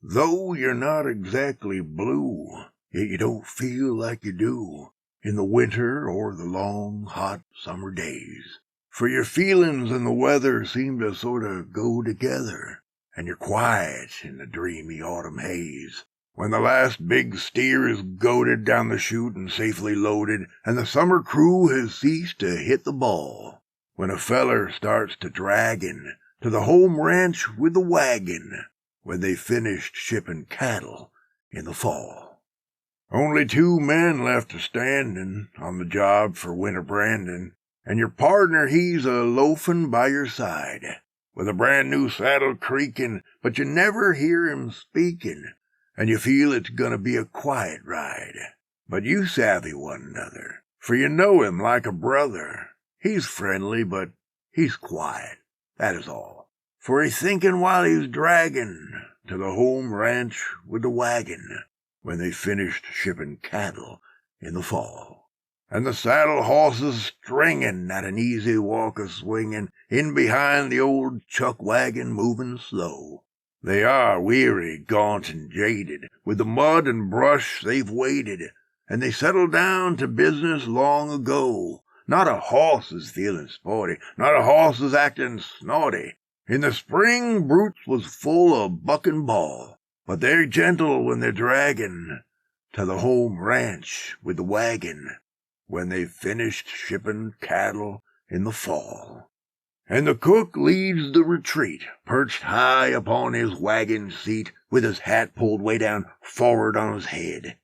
Though you're not exactly blue, yet you don't feel like you do in the winter or the long, hot summer days. For your feelings and the weather seem to sort of go together, and you're quiet in the dreamy autumn haze. When the last big steer is goaded down the chute and safely loaded, and the summer crew has ceased to hit the ball. When a feller starts to draggin' to the home ranch with the wagon, when they finished shipping cattle in the fall. Only 2 men left a-standin' on the job for winter brandin', and your partner he's a-loafin' by your side, with a brand-new saddle creakin', but you never hear him speakin', and you feel it's gonna be a quiet ride. But you savvy one another, for you know him like a brother. He's friendly, but he's quiet, that is all. For he's thinkin' while he's draggin' to the home ranch with the wagon, when they finished shipping cattle in the fall. And the saddle horses stringin' at an easy walk a-swingin' in behind the old chuck wagon movin' slow. They are weary, gaunt, and jaded, with the mud and brush they've waded, and they settled down to business long ago. Not a horse is feelin' sporty, not a horse is actin' snorty. In the spring, brutes was full of buck and ball, but they're gentle when they're draggin' to the home ranch with the wagon, when they've finished shipping cattle in the fall. And the cook leads the retreat, perched high upon his wagon seat, with his hat pulled way down forward on his head.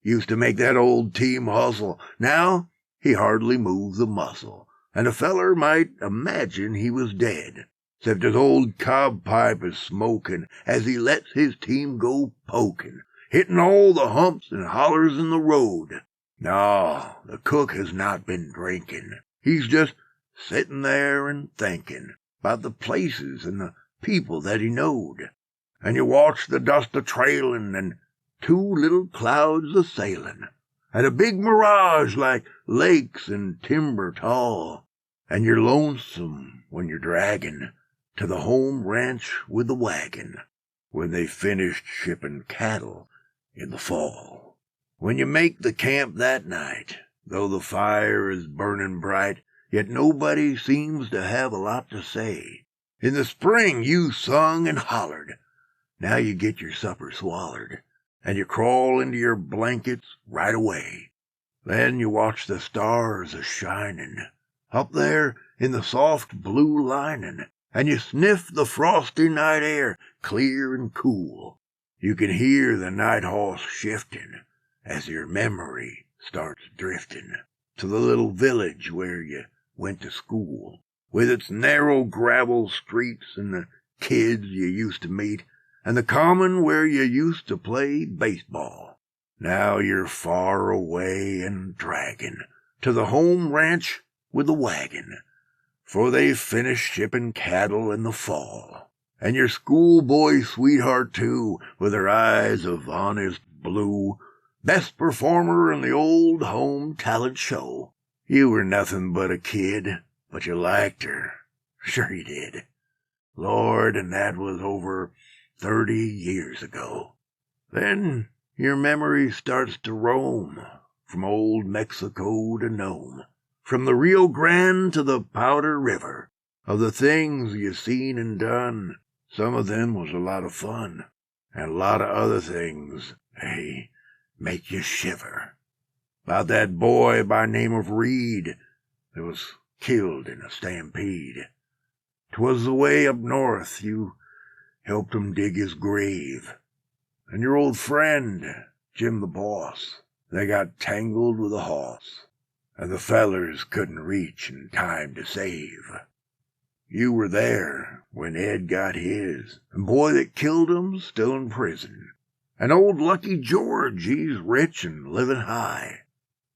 Used to make that old team hustle. Now he hardly moves a muscle, and a feller might imagine he was dead, 'cept his old cob pipe is smokin' as he lets his team go pokin', hittin' all the humps and hollers in the road. No, the cook has not been drinkin'. He's just sittin' there and thinkin' about the places and the people that he knowed. And you watch the dust a-trailin' and 2 little clouds a-sailin', and a big mirage like lakes and timber tall, and you're lonesome when you're draggin' to the home ranch with the wagon, when they finished shipping cattle in the fall. When you make the camp that night, though the fire is burnin' bright, yet nobody seems to have a lot to say. In the spring you sung and hollered. Now you get your supper swallered, and you crawl into your blankets right away. Then you watch the stars a-shinin' up there in the soft blue linin', and you sniff the frosty night air, clear and cool. You can hear the night horse shiftin' as your memory starts driftin' to the little village where you went to school, with its narrow gravel streets and the kids you used to meet, and the common where you used to play baseball. Now you're far away and draggin' to the home ranch with the wagon, for they've finished shipping cattle in the fall. And your schoolboy sweetheart, too, with her eyes of honest blue, best performer in the old home talent show. You were nothing but a kid, but you liked her. Sure you did. Lord, and that was over 30 years ago. Then your memory starts to roam from old Mexico to Nome, from the Rio Grande to the Powder River, of the things you seen and done. Some of them was a lot of fun, and a lot of other things, they make you shiver. About that boy by name of Reed that was killed in a stampede. 'Twas the way up north you helped him dig his grave. And your old friend, Jim the boss, they got tangled with a hoss, and the fellers couldn't reach in time to save. You were there when Ed got his, and boy that killed him's still in prison. And old Lucky George, he's rich and living high.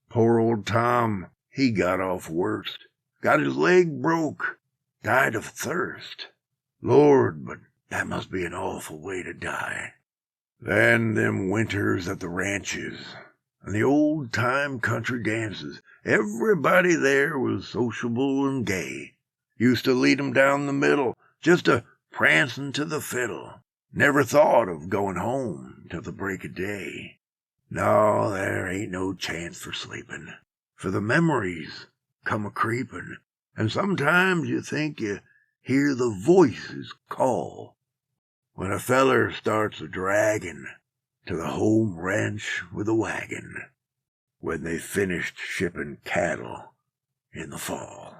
Poor old Tom, he got off worst, got his leg broke, died of thirst. Lord, but that must be an awful way to die. Then them winters at the ranches, and the old-time country dances, everybody there was sociable and gay. Used to lead 'em down the middle, just a prancin' to the fiddle. Never thought of going home till the break of day. No, there ain't no chance for sleeping, for the memories come a-creepin', and sometimes you think you hear the voices call when a feller starts a-draggin' to the home ranch with a wagon when they finished shipping cattle in the fall.